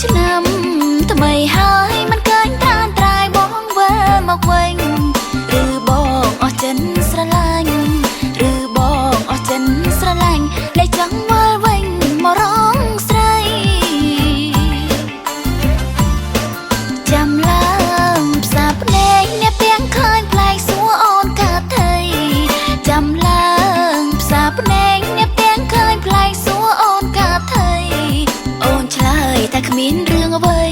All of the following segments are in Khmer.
ឆ្នាំថ្មីហើយមិនឃើញតានត្រាយបងវិលមកវិញឬបងអស់ចិនស្រឡាញ់ឬបងអស់ចិនស្រឡាញ់លែងចង់វិលវិញមករងស្រីចាំឡើងផ្សារភ្នែកអ្នកពីងឃើញប្លែកសួរអូនកាថៃចាំឡើងផ្សារភ្នែកអ្នកពីងឃើញប្លែកសួរអូនកាថៃអូនឆ្លើយតែគ្មានរឿងអ្វី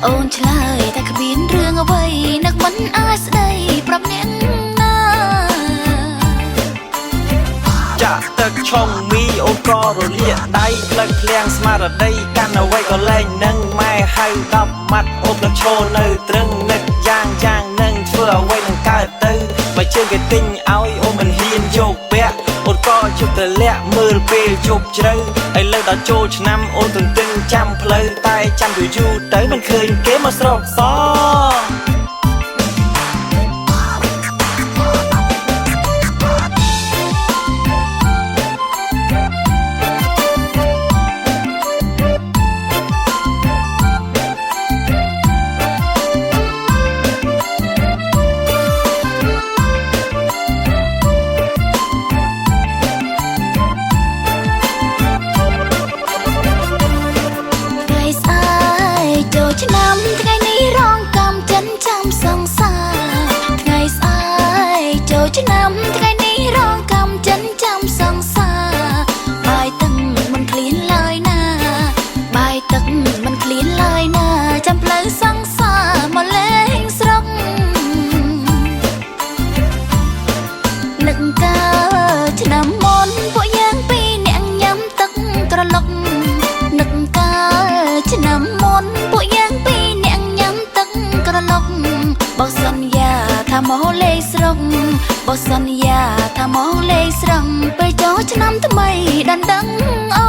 អូនឆ្លើយតែគ្មានរឿងអ្វីនឹកមិនអាចស្ដីប្រាប់អ្នកណាចាក់ទឹកឆុងមីអូនក៏រលាកដៃផ្លឹកភ្លៀងស្មារតីកាន់អ្វីក៏លែងនឹងម៉ែហៅ10ម៉ាត់អូននឹងឈរនៅត្រឹងនឹកយ៉ាងនឹងធ្វើអ្វីនឹងកើតទៅបើជើងគេទិញឲ្យអូនមិនហ៊ានយកពាក់អូនក៏ជប់ទៅលាក់មើលពេលជប់ជ្រៅឥឡូវដល់ចូលឆ្នាំអូនទន្ទឹងចាំផ្លូវតែចាំយូរទៅមិនឃើញគេមកស្រកសឆ្នាំថ្ងៃនេះរងកម្មចិនចាំសង្សារថ្ងៃស្អែកចូលឆ្នាំថ្ងៃនេះរងកម្មចិនចាំសង្សារបាយទឹកមិនឃ្លានឡើយណាបាយទឹកមិនឃ្លានឡើយណាចាំផ្លូវសង្សារមកលេងស្រុកនឹកកាលឆ្នាំមុនពួកយើងពីរនាក់ញ៉ាំទឹកក្រឡុកនឹកកាលឆ្នាំមុនពួកយើងពីរនាក់ញ៉ាំទឹកក្រឡុកបោះសន្យាថាមកលេងស្រុកបោះសន្យាថាមកលេងស្រុកពេលចូលឆ្នាំថ្មីដណ្ដឹងអូ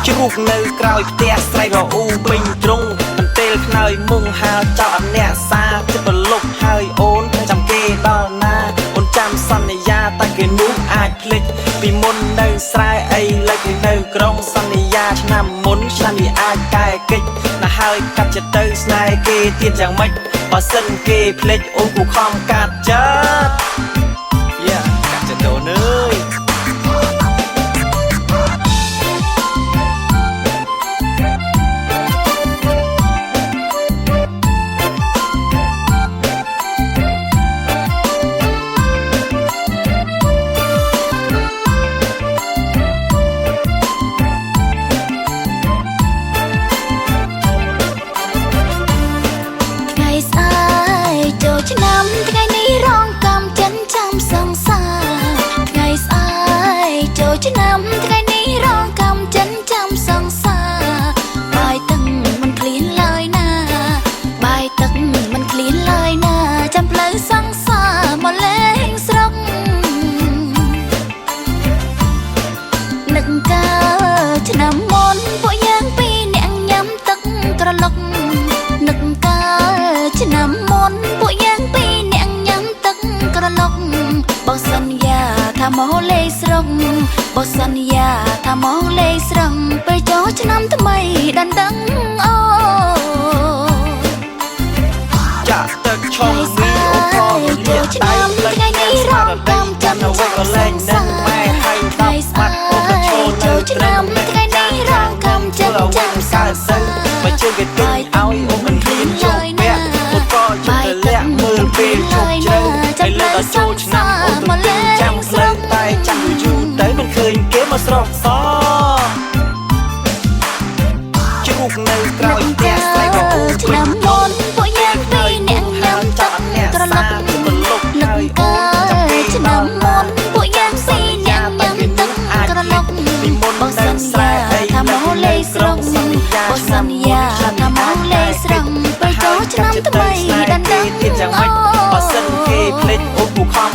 ជ្រូកនៅក្រោយផ្ទះស្រែករអ៊ូពេញទ្រុងបន្ទែលខ្នើយមុងហាលចោលអអ្នកសាជិះប្រលប់ហើយអូនចាំគេដល់ណាអូនចាំសន្យាតែគេនោះអាចភ្លេចពីមុននៅស្រែអីលេចនៅក្រុងសន្យាឆ្នាំមុនឆ្នាំនេះអាចកែកិច្ចណាហើយកាត់ចិត្តទៅស្នេហ៍គេទៀតយ៉ាងម៉េចបើសិនគេភ្លេចអូនគូខំកាត់ចិត្តយ៉ាកាត់ចិត្តអូនអើយឆ្នាំថ្ងៃនេះរងកម្មចិនចាំសង្សារថ្ងៃស្អែកចូលឆ្នាំថ្ងៃនេះរងកម្មចិនចាំសង្សារបាយទឹកមិនឃ្លានឡើយណាបាយទឹកមិនឃ្លានឡើយណាចាំផ្លូវសង្សារមកលេងស្រុកនឹកកាលឆ្នាំមុនពួកយើងពីរនាក់ញ៉ាំទឹកក្រឡុកនឹកកាលឆ្នាំមុនពួកយើងពីរនាក់ញ៉ាំទឹកក្រឡុកបោះសន្យាថាមកលេងស្រុកបោះសន្យាថាមកលេងស្រុកពេលចូលឆ្នាំថ្មីដណ្ដឹងអូចាក់ទឹកឆុងមីអូនក៏រលាកដៃផ្លឹកភ្លៀងស្មារតីកាន់អ្វីក៏លែងនឹងម៉ែហៅ10ម៉ាត់អូនក៏ឈរនៅត្រឹមនឹកយ៉ាងធ្វើអ្វីមិនកើតទៅបើជើងគេទិញឲ្យអូនមិនហ៊ានយកពាក់អូនក៏ជប់ទៅលាក់មើលពេលជប់ជ្រៅឥឡូវដល់ចូលឆ្នាំអូនទន្ទឹងចាំផ្លូវតែចាំយូរទៅមិនឃើញគេមកស្រកសជ្រូកនៅក្រោយផ្ទះស្រែករអ៊ូឆ្នាំមុនពួកយើងពីរនាក់ញ៉ាំទឹកក្រឡុកនឹកកាលឆ្នាំមុនពួកយើងពីរនាក់ញ៉ាំទឹកក្រឡុកបោះសន្យាថាមកលេងស្រុកបោះសន្យាថាមកលេងស្រុកពេលចូលឆ្នាំថ្មីដណ្ដឹងទៀតយ៉ាងម៉េចបើសិនគេភ្លេចអូនគូខំ